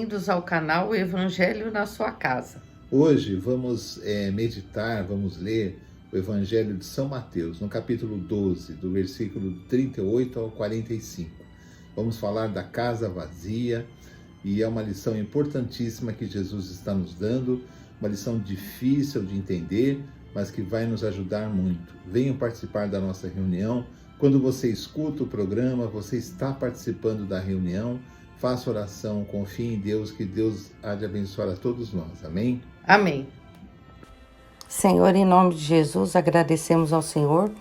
Bem-vindos ao canal Evangelho na sua casa. Hoje vamos meditar, vamos ler o Evangelho de São Mateus, no capítulo 12, do versículo 38 ao 45. Vamos falar da casa vazia e é uma lição importantíssima que Jesus está nos dando, uma lição difícil de entender, mas que vai nos ajudar muito. Venham participar da nossa reunião. Quando você escuta o programa, você está participando da reunião. Faça oração, confie em Deus, que Deus há de abençoar a todos nós. Amém? Amém. Senhor, em nome de Jesus, agradecemos ao Senhor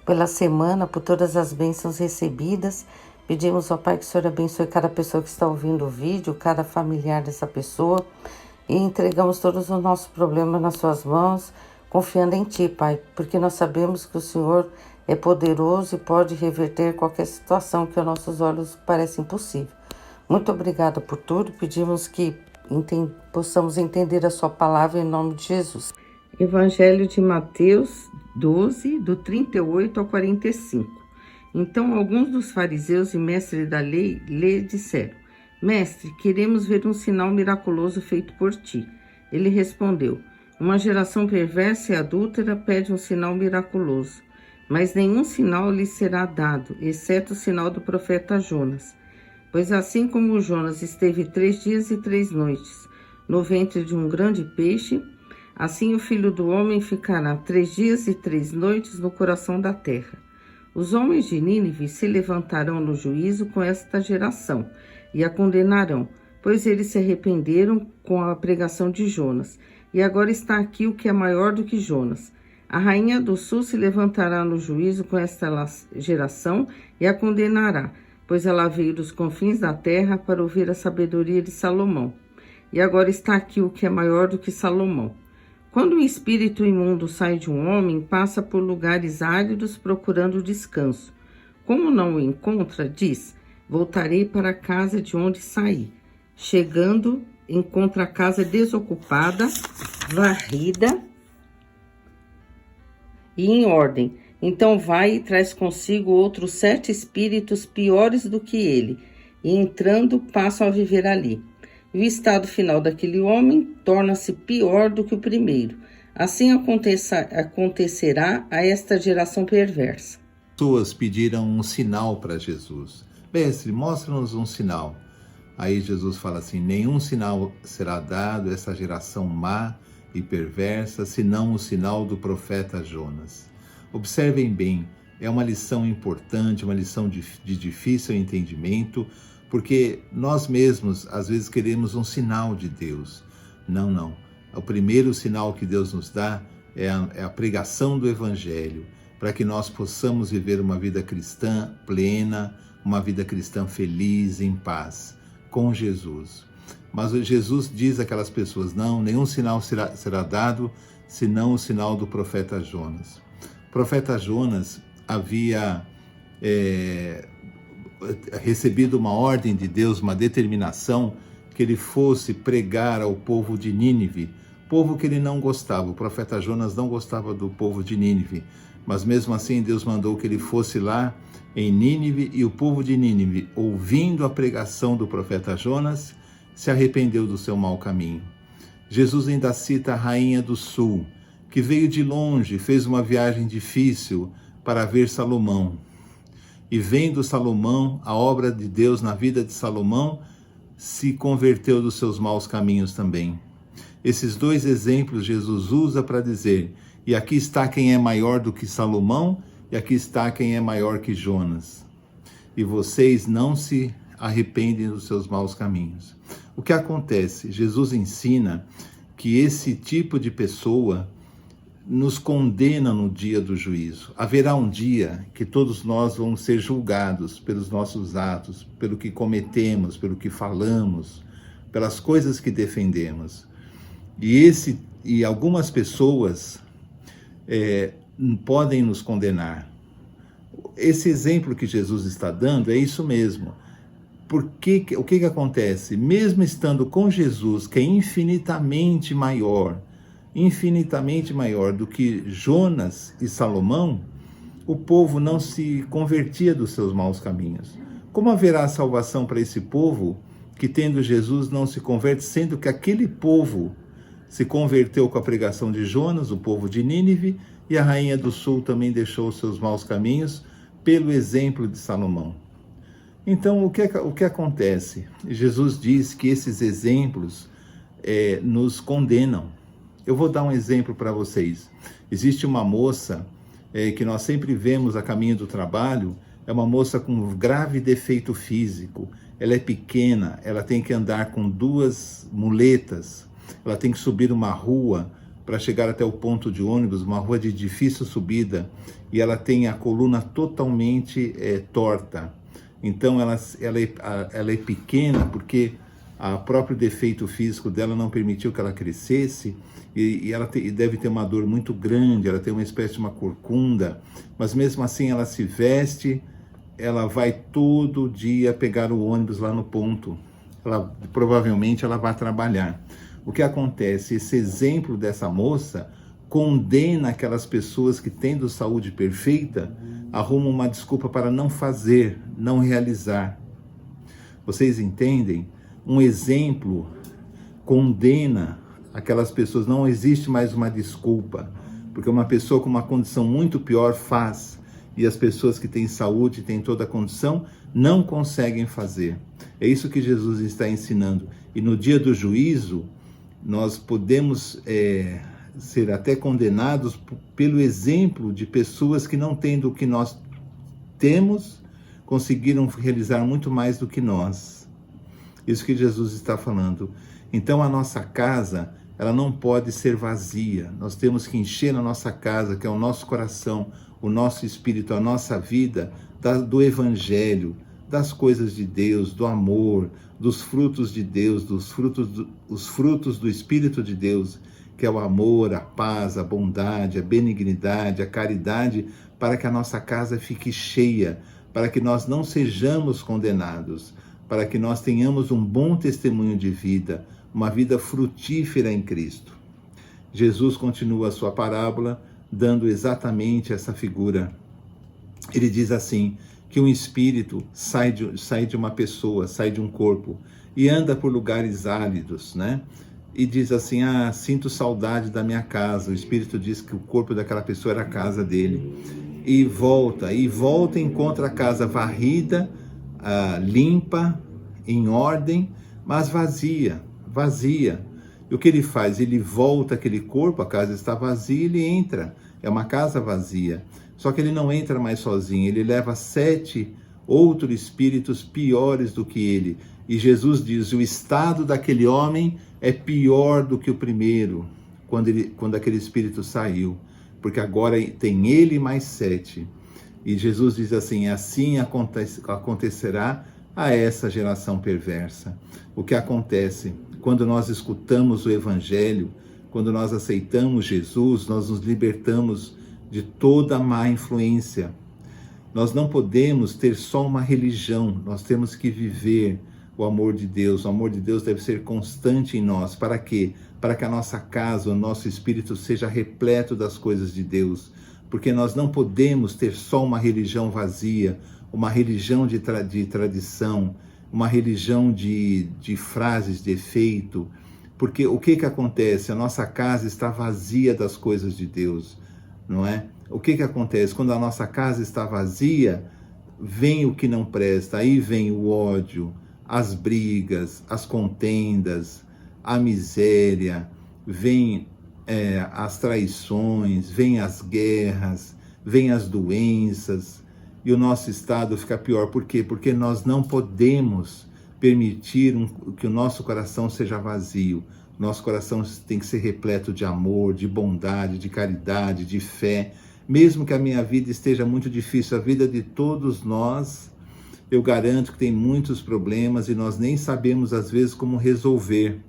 pela semana, por todas as bênçãos recebidas. Pedimos ao Pai que o Senhor abençoe cada pessoa que está ouvindo o vídeo, cada familiar dessa pessoa. E entregamos todos os nossos problemas nas suas mãos, confiando em Ti, Pai, porque nós sabemos que o Senhor é poderoso e pode reverter qualquer situação que aos nossos olhos parece impossível. Muito obrigada por tudo. Pedimos que possamos entender a sua palavra em nome de Jesus. Evangelho de Mateus 12, do 38 ao 45. Então alguns dos fariseus e mestres da lei lhe disseram: Mestre, queremos ver um sinal miraculoso feito por ti. Ele respondeu: Uma geração perversa e adúltera pede um sinal miraculoso, mas nenhum sinal lhe será dado, exceto o sinal do profeta Jonas. Pois assim como Jonas esteve 3 dias e 3 noites no ventre de um grande peixe, assim o Filho do Homem ficará 3 dias e 3 noites no coração da terra. Os homens de Nínive se levantarão no juízo com esta geração e a condenarão, pois eles se arrependeram com a pregação de Jonas. E agora está aqui o que é maior do que Jonas. A rainha do sul se levantará no juízo com esta geração e a condenará, pois ela veio dos confins da terra para ouvir a sabedoria de Salomão. E agora está aqui o que é maior do que Salomão. Quando um espírito imundo sai de um homem, passa por lugares áridos procurando descanso. Como não o encontra, diz: Voltarei para a casa de onde saí. Chegando, encontra a casa desocupada, varrida e em ordem. Então vai e traz consigo outros 7 espíritos piores do que ele, e entrando passam a viver ali. E o estado final daquele homem torna-se pior do que o primeiro. Assim acontecerá a esta geração perversa. Pessoas pediram um sinal para Jesus. Mestre, mostra-nos um sinal. Aí Jesus fala assim: nenhum sinal será dado a essa geração má e perversa, senão o sinal do profeta Jonas. Observem bem, é uma lição importante, uma lição de difícil entendimento, porque nós mesmos, às vezes, queremos um sinal de Deus. Não. O primeiro sinal que Deus nos dá é a pregação do Evangelho, para que nós possamos viver uma vida cristã plena, uma vida cristã feliz, em paz, com Jesus. Mas Jesus diz àquelas pessoas: não, nenhum sinal será dado, senão o sinal do profeta Jonas. O profeta Jonas havia recebido uma ordem de Deus, uma determinação, que ele fosse pregar ao povo de Nínive, povo que ele não gostava. O profeta Jonas não gostava do povo de Nínive, mas mesmo assim Deus mandou que ele fosse lá em Nínive, e o povo de Nínive, ouvindo a pregação do profeta Jonas, se arrependeu do seu mau caminho. Jesus ainda cita a rainha do sul, que veio de longe, fez uma viagem difícil para ver Salomão. E vendo Salomão, a obra de Deus na vida de Salomão, se converteu dos seus maus caminhos também. Esses 2 exemplos Jesus usa para dizer: e aqui está quem é maior do que Salomão, e aqui está quem é maior que Jonas. E vocês não se arrependem dos seus maus caminhos. O que acontece? Jesus ensina que esse tipo de pessoa nos condena no dia do juízo. Haverá um dia que todos nós vamos ser julgados pelos nossos atos, pelo que cometemos, pelo que falamos, pelas coisas que defendemos. E algumas pessoas podem nos condenar. Esse exemplo que Jesus está dando é isso mesmo. O que acontece? Mesmo estando com Jesus, que é infinitamente maior do que Jonas e Salomão, o povo não se convertia dos seus maus caminhos. Como haverá salvação para esse povo que tendo Jesus não se converte, sendo que aquele povo se converteu com a pregação de Jonas, o povo de Nínive, e a rainha do sul também deixou seus maus caminhos pelo exemplo de Salomão. Então, o que acontece? Jesus diz que esses exemplos nos condenam. Eu vou dar um exemplo para vocês. Existe uma moça que nós sempre vemos a caminho do trabalho, é uma moça com grave defeito físico. Ela é pequena, ela tem que andar com 2 muletas, ela tem que subir uma rua para chegar até o ponto de ônibus, uma rua de difícil subida, e ela tem a coluna totalmente torta. Então ela é pequena porque o próprio defeito físico dela não permitiu que ela crescesse, e ela deve ter uma dor muito grande, ela tem uma espécie de uma corcunda, mas mesmo assim ela se veste, ela vai todo dia pegar o ônibus lá no ponto, provavelmente ela vai trabalhar. O que acontece? Esse exemplo dessa moça condena aquelas pessoas que, tendo saúde perfeita, arrumam uma desculpa para não fazer, não realizar. Vocês entendem? Um exemplo condena aquelas pessoas, não existe mais uma desculpa, porque uma pessoa com uma condição muito pior faz, e as pessoas que têm saúde, têm toda a condição, não conseguem fazer. É isso que Jesus está ensinando. E no dia do juízo, nós podemos ser até condenados pelo exemplo de pessoas que, não tendo o que nós temos, conseguiram realizar muito mais do que nós. Isso que Jesus está falando. Então a nossa casa, ela não pode ser vazia. Nós temos que encher a nossa casa, que é o nosso coração, o nosso espírito, a nossa vida, do Evangelho, das coisas de Deus, do amor, dos frutos de Deus, os frutos do Espírito de Deus, que é o amor, a paz, a bondade, a benignidade, a caridade, para que a nossa casa fique cheia, para que nós não sejamos condenados, para que nós tenhamos um bom testemunho de vida, uma vida frutífera em Cristo. Jesus continua a sua parábola, dando exatamente essa figura. Ele diz assim, que um espírito sai de uma pessoa, sai de um corpo, e anda por lugares áridos, né? E diz assim, sinto saudade da minha casa. O espírito diz que o corpo daquela pessoa era a casa dele. E volta e encontra a casa varrida, limpa, em ordem, mas vazia. E o que ele faz? Ele volta aquele corpo, a casa está vazia, ele entra. É uma casa vazia. Só que ele não entra mais sozinho, ele leva 7 outros espíritos piores do que ele. E Jesus diz, o estado daquele homem é pior do que o primeiro, quando aquele espírito saiu. Porque agora tem ele mais 7. E Jesus diz assim acontecerá a essa geração perversa. O que acontece? Quando nós escutamos o Evangelho, quando nós aceitamos Jesus, nós nos libertamos de toda má influência. Nós não podemos ter só uma religião, nós temos que viver o amor de Deus. O amor de Deus deve ser constante em nós. Para quê? Para que a nossa casa, o nosso espírito seja repleto das coisas de Deus. Porque nós não podemos ter só uma religião vazia, uma religião de tradição, uma religião de frases de efeito. Porque o que acontece? A nossa casa está vazia das coisas de Deus, não é? O que acontece? Quando a nossa casa está vazia, vem o que não presta, aí vem o ódio, as brigas, as contendas, a miséria, vem as traições, vem as guerras, vem as doenças, e o nosso estado fica pior. Por quê? Porque nós não podemos permitir que o nosso coração seja vazio. Nosso coração tem que ser repleto de amor, de bondade, de caridade, de fé. Mesmo que a minha vida esteja muito difícil, a vida de todos nós, eu garanto que tem muitos problemas e nós nem sabemos às vezes como resolver.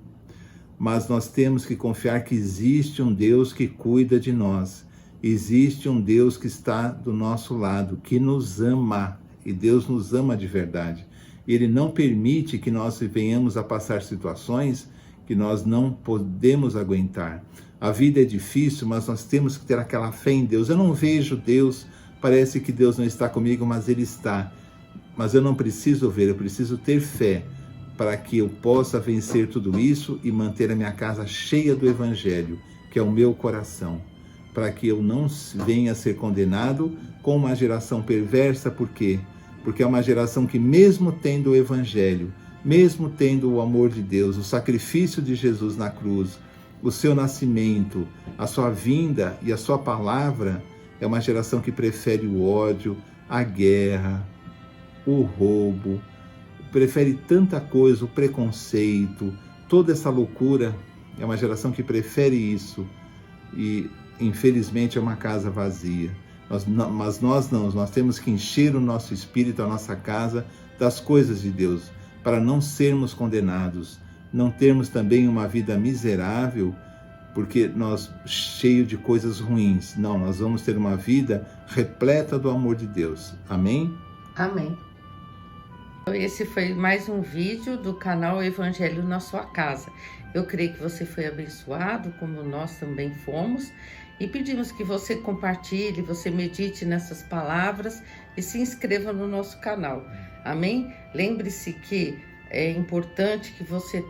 Mas nós temos que confiar que existe um Deus que cuida de nós. Existe um Deus que está do nosso lado, que nos ama. E Deus nos ama de verdade. Ele não permite que nós venhamos a passar situações que nós não podemos aguentar. A vida é difícil, mas nós temos que ter aquela fé em Deus. Eu não vejo Deus, parece que Deus não está comigo, mas Ele está. Mas eu não preciso ver, eu preciso ter fé para que eu possa vencer tudo isso e manter a minha casa cheia do Evangelho, que é o meu coração, para que eu não venha a ser condenado com uma geração perversa. Por quê? Porque é uma geração que, mesmo tendo o Evangelho, mesmo tendo o amor de Deus, o sacrifício de Jesus na cruz, o seu nascimento, a sua vinda e a sua palavra, é uma geração que prefere o ódio, a guerra, o roubo, prefere tanta coisa, o preconceito, toda essa loucura. É uma geração que prefere isso e, infelizmente, é uma casa vazia. Mas nós não, nós temos que encher o nosso espírito, a nossa casa, das coisas de Deus, para não sermos condenados, não termos também uma vida miserável, porque nós cheio de coisas ruins. Não, nós vamos ter uma vida repleta do amor de Deus. Amém? Amém. Esse foi mais um vídeo do canal Evangelho na Sua Casa. Eu creio que você foi abençoado, como nós também fomos, e pedimos que você compartilhe, você medite nessas palavras e se inscreva no nosso canal. Amém? Lembre-se que é importante que você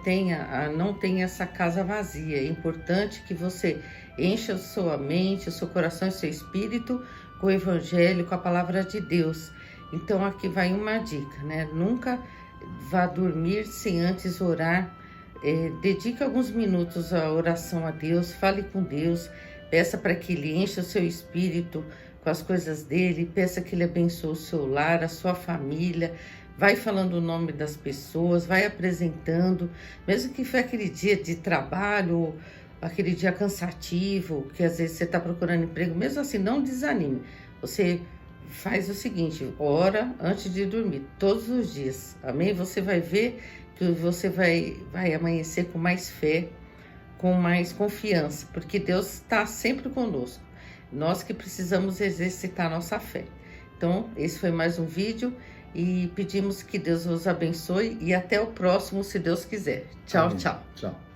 não tenha essa casa vazia. É importante que você encha a sua mente, o seu coração e o seu espírito com o Evangelho, com a palavra de Deus. Então aqui vai uma dica, né? Nunca vá dormir sem antes orar. Dedique alguns minutos à oração a Deus, fale com Deus, peça para que Ele encha o seu espírito com as coisas dEle, peça que Ele abençoe o seu lar, a sua família, vai falando o nome das pessoas, vai apresentando, mesmo que foi aquele dia de trabalho, aquele dia cansativo, que às vezes você está procurando emprego, mesmo assim, não desanime. Você faz o seguinte, ora antes de dormir, todos os dias, amém? Você vai ver que você vai amanhecer com mais fé, com mais confiança, porque Deus está sempre conosco. Nós que precisamos exercitar nossa fé. Então, esse foi mais um vídeo e pedimos que Deus os abençoe e até o próximo, se Deus quiser. Tchau, Amém. tchau. Tchau.